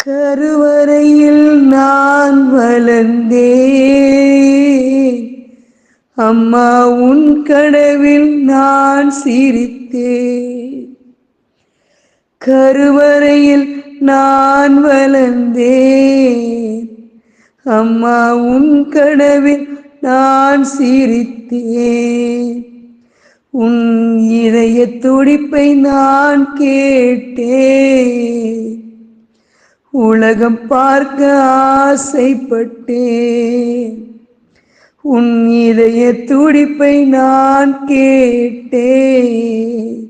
கருவறையில் நான் வளர்ந்தேன், அம்மா உன் கனவில் நான் சிரித்தேன். கருவறையில் நான் வளர்ந்தேன், அம்மா உன் கனவில் நான் சிரித்தேன். உன் இதய துடிப்பை நான் கேட்டேன், உலகம் பார்க்க ஆசைப்பட்டேன். உன் இதய துடிப்பை நான் கேட்டேன்,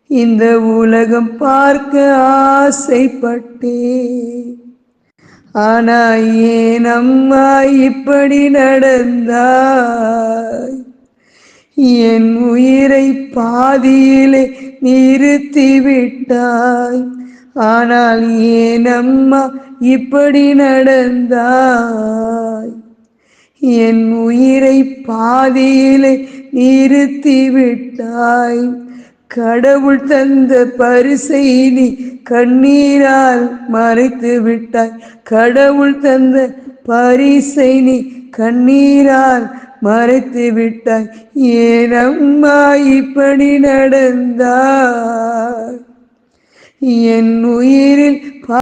இந்த உலகம் பார்க்க ஆசைப்பட்டேன். ஆனா ஏன் அம்மா இப்படி நடந்தாய்? என் உயிரை பாதியிலே நிறுத்திவிட்டாய். ஆனால் ஏன் அம்மா இப்படி நடந்தாய்? என் உயிரை பாதியிலே நிறுத்திவிட்டாய். கடவுள் தந்த பரிசை நீ கண்ணீரால் மறைத்து விட்டாய். கடவுள் தந்த பரிசை நீ கண்ணீரால் மறைத்து விட்டாய். ஏன் அம்மா இப்படி நடந்தாய்? என் உயிரில்